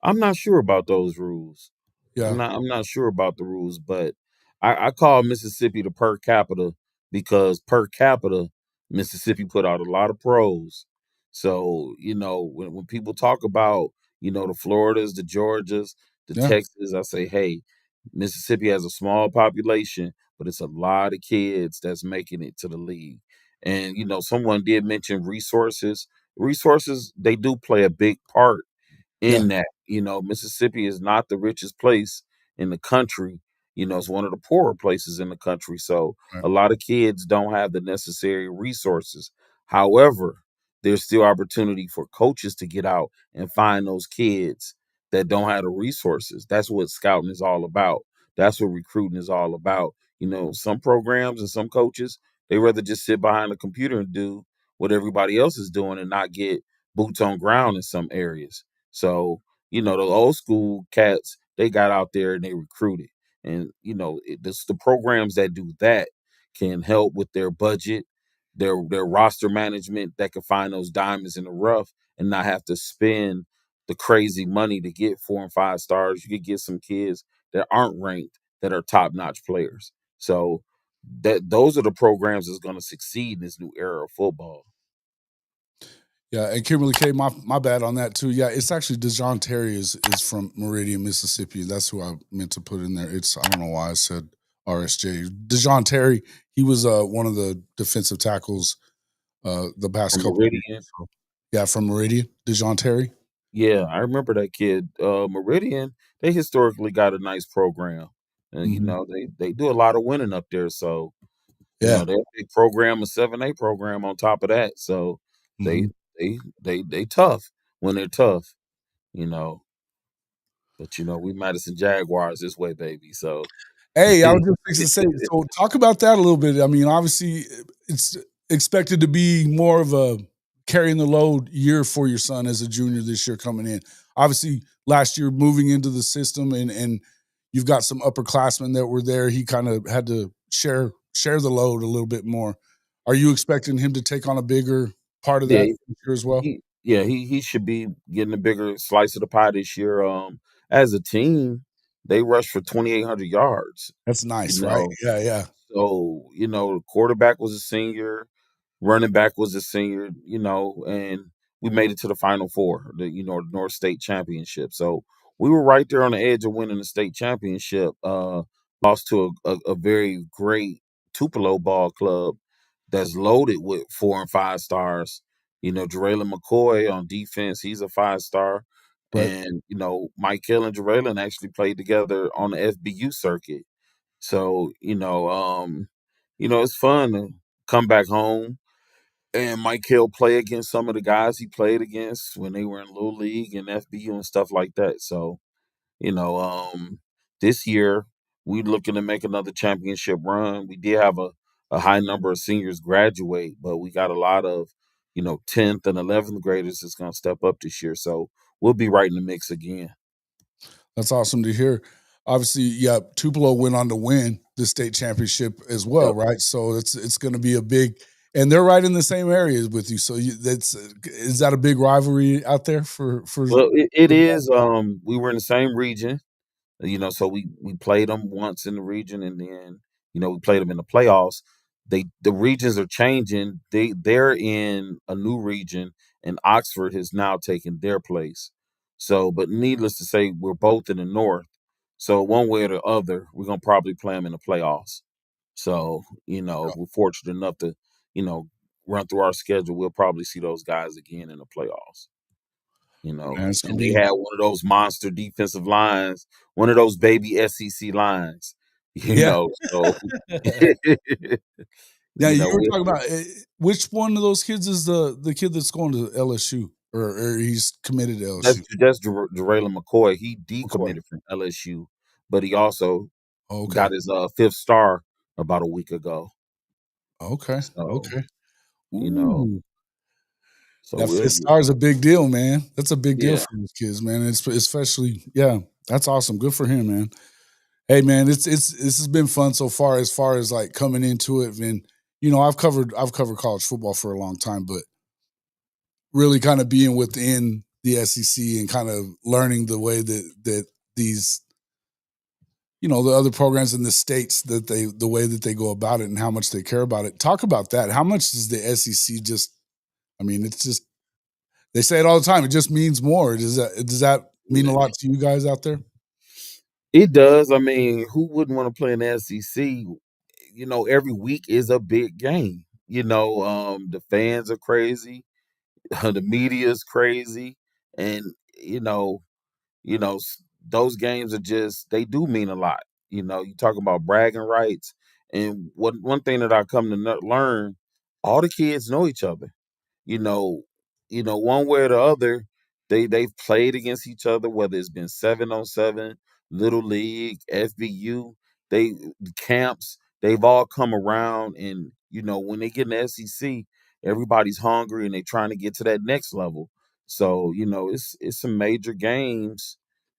I'm not sure about those rules. Yeah. I'm not sure about the rules, but I call Mississippi the per capita because per capita Mississippi put out a lot of pros. So when people talk about the Floridas, the Georgias, the Yeah. Texas, I say, hey, Mississippi has a small population, but it's a lot of kids that's making it to the league. And someone did mention resources. Resources, they do play a big part Yeah. in that. Mississippi is not the richest place in the country. It's one of the poorer places in the country. So Right. a lot of kids don't have the necessary resources. However, there's still opportunity for coaches to get out and find those kids that don't have the resources. That's what scouting is all about. That's what recruiting is all about. Some programs and some coaches, they rather just sit behind a computer and do what everybody else is doing and not get boots on ground in some areas. So, the old school cats, they got out there and they recruited. And, the programs that do that can help with their budget, their roster management, that can find those diamonds in the rough and not have to spend the crazy money to get 4 and 5 stars. You could get some kids that aren't ranked that are top notch players. So those are the programs that's going to succeed in this new era of football. Yeah, and Kimberly K, my bad on that too. Yeah, it's actually DeJohn Terry is from Meridian, Mississippi. That's who I meant to put in there. I don't know why I said RSJ. DeJohn Terry, he was one of the defensive tackles the past From couple of years. Meridian. So, yeah, from Meridian, DeJohn Terry. Yeah, I remember that kid. Meridian, they historically got a nice program. And Mhm. they do a lot of winning up there. So, Yeah. they're a big program, a 7A program on top of that. So they Mhm. they tough when they're tough, you know. But we Madison Jaguars this way, baby. So Hey, I was just fixing to say, so talk about that a little bit. I mean, obviously, it's expected to be more of a carrying the load year for your son as a junior this year coming in. Obviously, last year moving into the system, and you've got some upperclassmen that were there. He kind of had to share the load a little bit more. Are you expecting him to take on a bigger part of yeah, that this year as well? he should be getting a bigger slice of the pie this year. As a team, they rushed for 2,800 yards. That's You nice, right? know, Yeah, yeah. So, the quarterback was a senior, running back was a senior, and we made it to the Final Four, the North State Championship. So we were right there on the edge of winning the state championship. Lost to a very great Tupelo ball club that's loaded with 4 and 5 stars. Jaraylen McCoy on defense, he's a 5 star. Right. And, Mikel and Jaraylen actually played together on the FBU circuit. So, it's fun to come back home and Mike Hill play against some of the guys he played against when they were in Little League and FBU and stuff like that. So, you know, um, this year we looking to make another championship run. We did have a high number of seniors graduate, but we got a lot of, 10th and 11th graders that's going to step up this year. So we'll be right in the mix again. That's awesome to hear. Obviously, yeah, Tupelo went on to win the state championship as well, Yep. right? So it's going to be a big, and they're right in the same areas with you. So that's is that a big rivalry out there for? Well, it is. We were in the same region. So we played them once in the region, and then we played them in the playoffs. The regions are changing. They're in a new region, and Oxford has now taken their place. So, but needless to say, we're both in the north. So one way or the other, we're gonna probably play them in the playoffs. So if we're fortunate enough to you know run through our schedule, we'll probably see those guys again in the playoffs. That's gonna And they be had one of those monster defensive lines, one of those baby SEC lines, yeah. so Now you were it, talking about which one of those kids is the kid that's going to LSU or he's committed to LSU? that's Jaraylon McCoy. He McCoy. decommitted from LSU, but he also Okay. got his fifth star about a week ago. Okay. So, Okay. you know, Ooh. so That we'll, fifth star is a big deal, man. That's a big deal yeah. for those kids, man. It's especially, yeah, that's awesome. Good for him, man. Hey, man, it's this has been fun so far. As far as like coming into it, and I've covered college football for a long time, but really kind of being within the SEC and kind of learning the way that these the other programs in the states the way that they go about it and how much they care about it. Talk about that. How much does the SEC just? I mean, it's just they say it all the time. It just means more. Does that mean a lot to you guys out there? It does. I mean, who wouldn't want to play in the SEC? Every week is a big game. The fans are crazy, the media is crazy, and you know, those games are just they do mean a lot. You talk about bragging rights, and one thing that I come to learn, all the kids know each other. you know, one way or the other, they've played against each other, whether it's been 7-on-7, little league, FBU, they camps, they've all come around, and when they get in the SEC, everybody's hungry and they're trying to get to that next level. So, it's some major games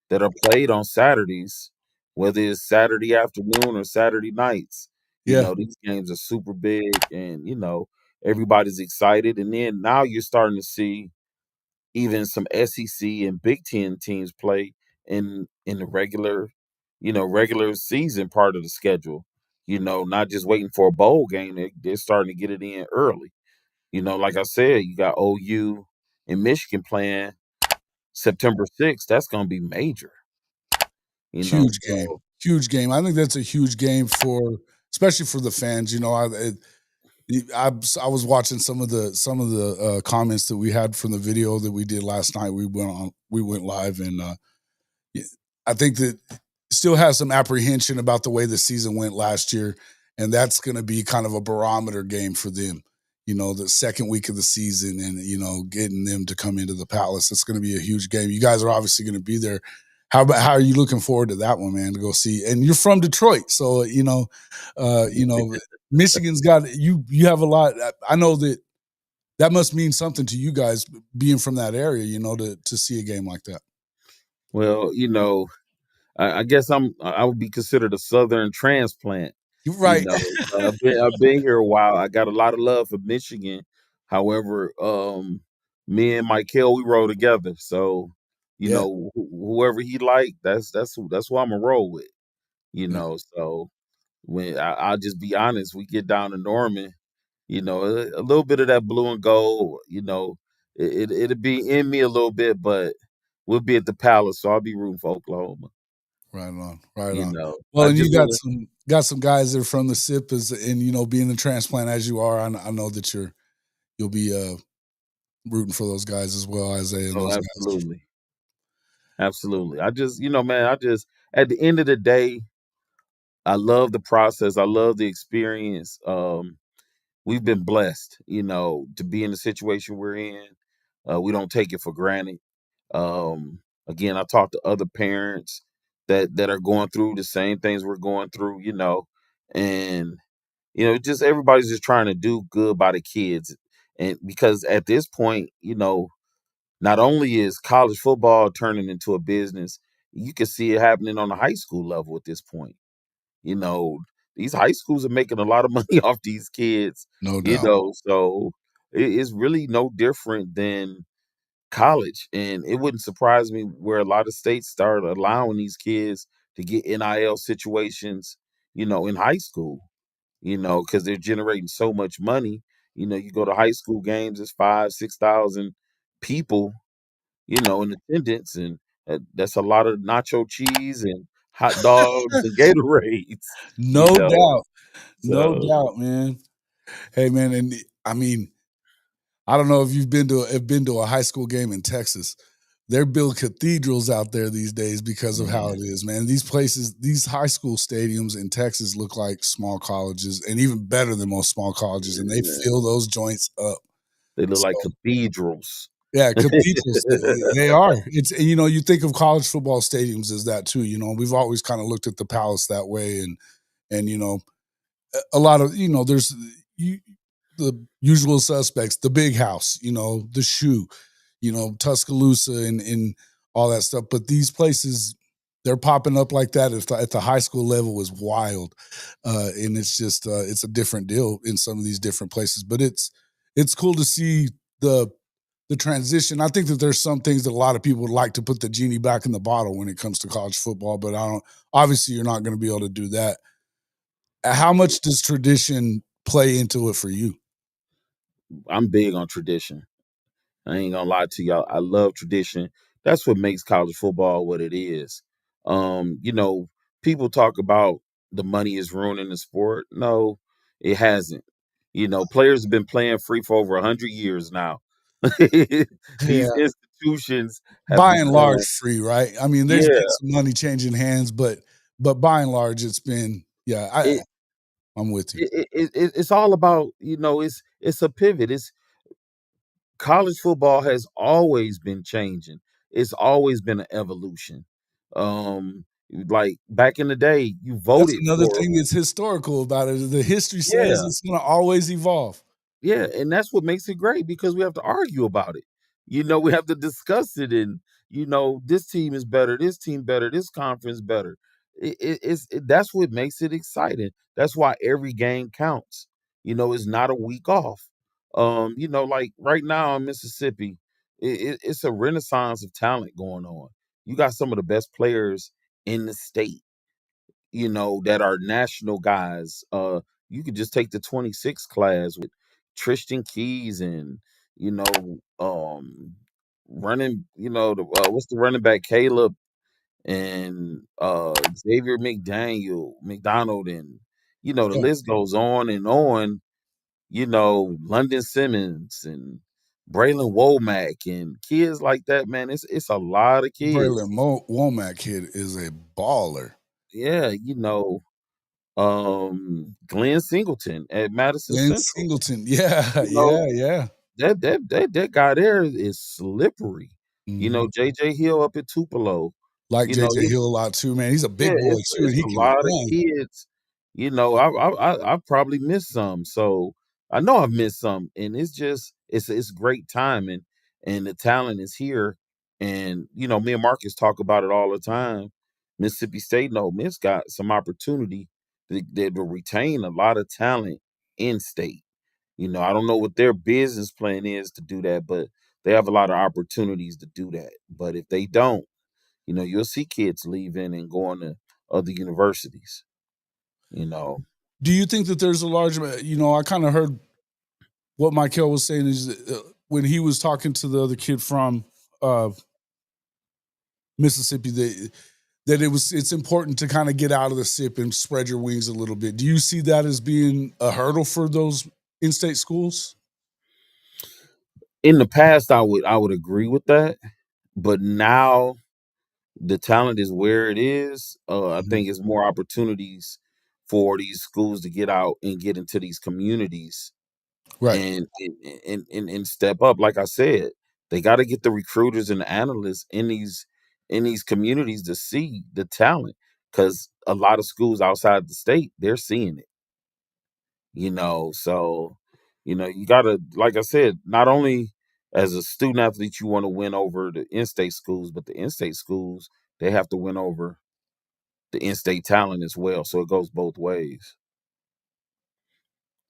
that are played on Saturdays, whether it's Saturday afternoon or Saturday nights. Yeah, These games are super big, and everybody's excited. And then now you're starting to see even some SEC and Big Ten teams play in the regular season part of the schedule. Not just waiting for a bowl game. They're starting to get it in early. Like I said, you got OU and Michigan playing September 6th. That's going to be major. huge game, So huge game. I think that's a huge game especially for the fans. I was watching some of the comments that we had from the video that we did last night. We went live, and yeah, I think that still has some apprehension about the way the season went last year, and that's going to be kind of a barometer game for them. The second week of the season, and getting them to come into the Palace. It's going to be a huge game. You guys are obviously going to be there. How are you looking forward to that one, man? To go see, and you're from Detroit, so Michigan's got you. You have a lot. I know that must mean something to you guys being from that area. To see a game like that. well, I guess I would be considered a Southern transplant. You're right. I've been here a while. I got a lot of love for Michigan. However, me and Mikel, we roll together. So, Yeah. whoever he like, that's who I'm gonna roll with. Yeah. So when I'll just be honest, we get down to Norman, a little bit of that blue and gold, it'll be in me a little bit, but we'll be at the Palace, so I'll be rooting for Oklahoma. Right on, right on. Well, I and just you got want to. some guys that are from the SIP and being a transplant as you are, I know that you'll be rooting for those guys as well, Isaiah and Oh, those guys. absolutely. Absolutely. I just, man, at the end of the day, I love the process. I love the experience. We've been blessed, to be in the situation we're in. We don't take it for granted. Again, I talk to other parents that are going through the same things we're going through, and just everybody's just trying to do good by the kids. And because at this point, not only is college football turning into a business, you can see it happening on the high school level at this point. You know, these high schools are making a lot of money off these kids, No doubt. so it's really no different than college. And it wouldn't surprise me where a lot of states start allowing these kids to get NIL situations, in high school, because they're generating so much money. You go to high school games, it's 5,000, 6,000 people, in attendance, and that's a lot of nacho cheese and hot dogs and Gatorades, you No know. doubt. No So doubt, man. Hey, man, and I mean, I don't know if you've been to a high school game in Texas, They're built cathedrals out there these days because of how Man, it is, man. These places, these high school stadiums in Texas look like small colleges, and even better than most small colleges, and they yeah, fill those joints up. they look like So cathedrals. yeah, cathedrals. They are. It's, and, you think of college football stadiums as that too. We've always kind of looked at the Palace that way, and a lot of there's you, the usual suspects, the Big House, the Shoe, Tuscaloosa and all that stuff. But these places, they're popping up like that at the high school level is wild, and it's just it's a different deal in some of these different places. But it's cool to see the transition. I think that there's some things that a lot of people would like to put the genie back in the bottle when it comes to college football, but I don't. Obviously, you're not going to be able to do that. How much does tradition play into it for you? I'm big on tradition. I ain't gonna lie to y'all. I love tradition. That's what makes college football what it is. You know, people talk about the money is ruining the sport. No, it hasn't. Players have been playing free for over 100 years now. These Yeah. institutions have By and large, become, free, right? I mean, there's been yeah. some money changing hands, but by and large, it's been yeah. It, I'm with you. it's all about it's a pivot. It's college football has always been changing. It's always been an evolution. Like back in the day, you That's voted another for thing that's historical about it. The history says yeah, it's going to always evolve. yeah, and that's what makes it great because we have to argue about it. We have to discuss it, and this team is better, this team better, this conference better. That's what makes it exciting. That's why every game counts. It's not a week off. Like right now in Mississippi, it's a renaissance of talent going on. You got some of the best players in the state, that are national guys. You could just take the 26 class with Tristan Keys and, you know, running, what's the running back Caleb and Xavier McDonald, and the Yeah, list goes on and on. London Simmons and Braylon Womack and kids like that, man. It's a lot of Braylon kids. Womack kid is a baller. Yeah, Glenn Singleton at Madison Lynn Central. Singleton, yeah, You know, yeah, yeah. that guy there is slippery. Mhm. JJ Hill up at Tupelo. Like JJ It's Hill a lot too, man. He's a yeah, big boy too, and it's he a can lot of run. kids. I probably missed some. So I know I've missed some. And it's great timing and the talent is here. And me and Marcus talk about it all the time. Mississippi State and Ole Miss got some opportunity to retain a lot of talent in state. I don't know what their business plan is to do that, but they have a lot of opportunities to do that. But if they don't, you'll see kids leaving and going to other universities. You know, Do you think that there's a large I kinda heard what Mikel was saying is, when he was talking to the other kid from, uh, Mississippi, that it's important to kinda get out of the SIP and spread your wings a little bit. Do you see that as being a hurdle for those in-state schools? in the past, I would agree with that, but now the talent is where it is. I Mhm. think it's more opportunities for these schools to get out and get into these communities Right. and step up. Like I said, they got to get the recruiters and the analysts in these communities to see the talent because a lot of schools outside the state they're seeing it. So you gotta, like I said, not only as a student athlete you want to win over the in-state schools, but the in-state schools they have to win over the in-state talent as well. So it goes both ways.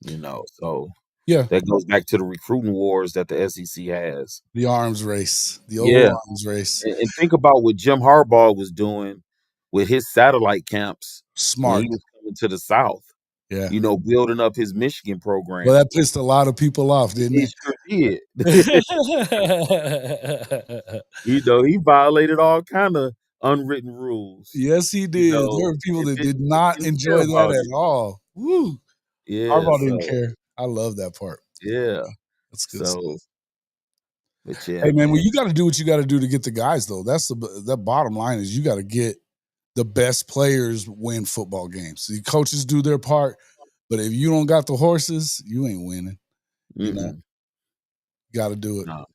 So Yeah. that goes back to the recruiting wars that the SEC has. The arms race, the old Yeah, arms race. and think about what Jim Harbaugh was doing with his satellite camps when Smart. he was coming to the South. Yeah. Building up his Michigan Well, program. that pissed a lot of people off, didn't It it? sure did. He violated all kind of unwritten rules. Yes, he did. There were people And that did didn't not even care enjoy that about it. at all. Woo! Yeah, Harbaugh didn't so care. I love that part. yeah. That's good So stuff. But yeah, Hey, man, well, man. you gotta do what you gotta do to get the guys, though. That's the bottom line is you gotta get the best players win football games. The coaches do their part, but if you don't got the horses, you ain't winning. You know, Mm-mm. gotta do it. No.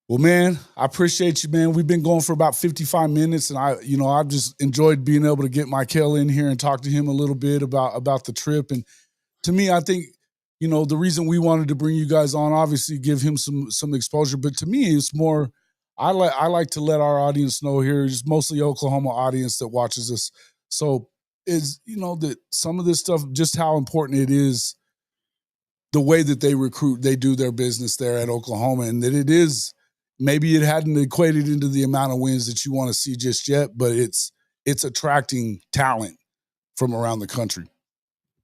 Well, man, I appreciate you, man. We've been going for about 55 minutes, and I've just enjoyed being able to get Mikel in here and talk to him a little bit about the trip. And to me, I think, the reason we wanted to bring you guys on, obviously give him some exposure, but to me, it's more I like to let our audience know here, it's mostly Oklahoma audience that watches us. So is that some of this stuff, just how important it is, the way that they recruit, they do their business there at Oklahoma, and that it is, maybe it hadn't equated into the amount of wins that you want to see just yet, but it's attracting talent from around the country.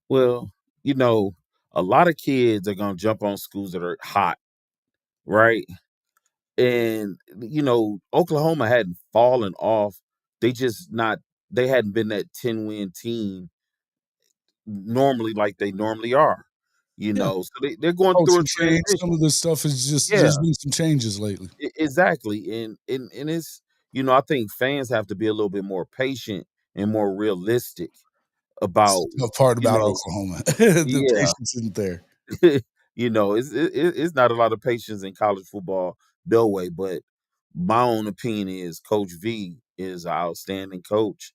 Well, a lot of kids are gonna jump on schools that are hot, right? And Oklahoma hadn't fallen off. They just not they hadn't been that 10-win team normally like they normally are. Yeah. So they're going through a Coaching change, some transition. of this stuff is just Yeah, there's been some changes lately. exactly. And it's I think fans have to be a little bit more patient and more realistic It's about, the tough part you about know, Oklahoma. The yeah. patience isn't there. It's not a lot of patience in college football, no way. But my own opinion is Coach V is an outstanding coach,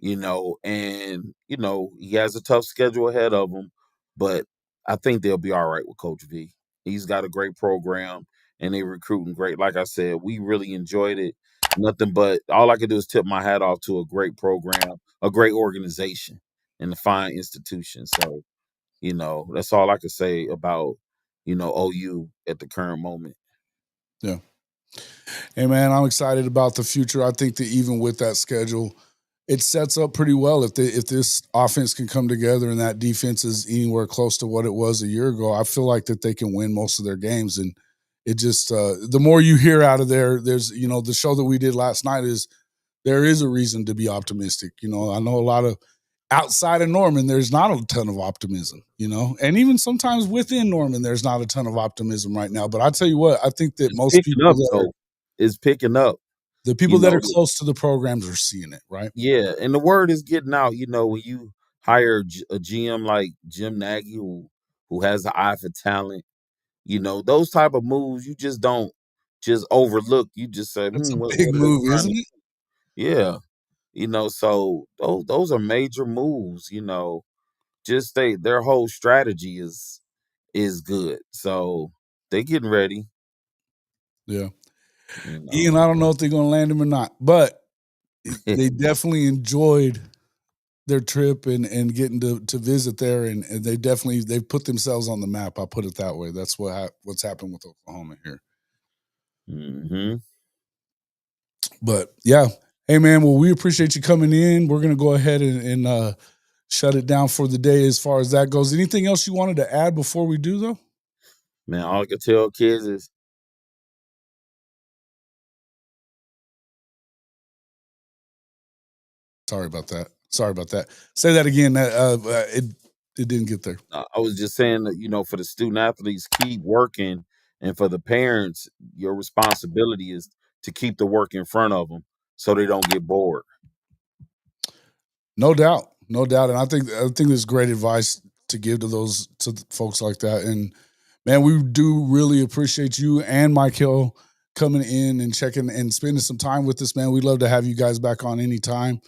and he has a tough schedule ahead of him, but I think they'll be all right with Coach V. He's got a great program and they recruiting great. Like I said, we really enjoyed it. Nothing but all I could do is tip my hat off to a great program, a great organization, and a fine institution. So that's all I could say about, OU at the current moment. Yeah. Hey, man, I'm excited about the future. I think that even with that schedule, it sets up pretty well. If this offense can come together and that defense is anywhere close to what it was a year ago, I feel like that they can win most of their games. And it just the more you hear out of there, there's the show that we did last night is there is a reason to be optimistic. I know a lot of outside of Norman, there's not a ton of optimism, and even sometimes within Norman, there's not a ton of optimism right now. But I tell you what, I think that It's most picking people up that are though. It's picking up. the You people that are know, close to the programs are seeing it, right? Yeah, and the word is getting out. When you hire a GM like Jim Nagy, who has an eye for talent, those type of moves you just don't just overlook. You just say, That's a big what are they move, trying isn't to it? do? Yeah, so those are major moves. Just their whole strategy is good. So they getting ready. Yeah. You know, Ian, I don't know if they're going to land him or not, but they definitely enjoyed their trip and getting to visit there, and they've put themselves on the map. I'll put it that way. That's what's happened with Oklahoma here. hmm But yeah, hey man, well we appreciate you coming in. We're gonna go ahead and shut it down for the day as far as that goes. Anything else you wanted to add before we do though? man, all I can tell kids is Sorry about that. Sorry about that. Say that again. It didn't get there. I was just saying that, for the student athletes, keep working. And for the parents, your responsibility is to keep the work in front of them so they don't get bored. No doubt, no doubt, and I think there's great advice to give to folks like that. And man, we do really appreciate you and Michael coming in and checking and spending some time with us, man. We'd love to have you guys back on anytime,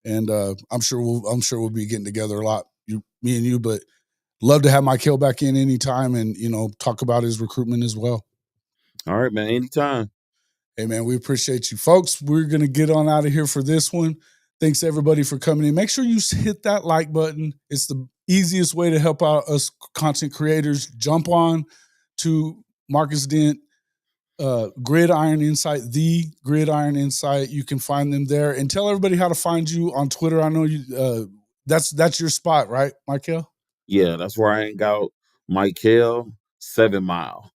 and I'm sure we'll be getting together a lot, me and you, but love to have Michael back in anytime and talk about his recruitment as well. All right, man. Anytime. Hey, man, we appreciate you. Folks, we're going to get on out of here for this one. Thanks, everybody, for coming in. Make sure you hit that like button. It's the easiest way to help out us content creators. Jump on to Marcus Dent, Gridiron Insight, the Gridiron Insight. You can find them there. And tell everybody how to find you on Twitter. I know you. That's your spot, right, Michael? Yeah, that's where I hang out. Mikel 7 Mile.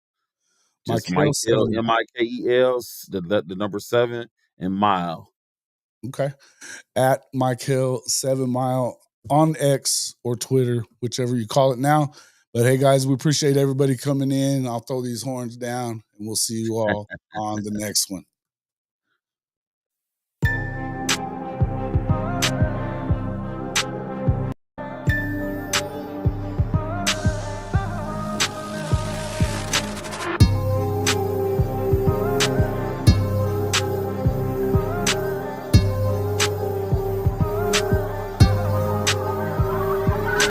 Just Michael Mikel, 7. Mikel, the number 7 and Mile. Okay. At Michael 7 Mile on X or Twitter, whichever you call it now. But hey, guys, we appreciate everybody coming in. I'll throw these horns down, and we'll see you all on the next one.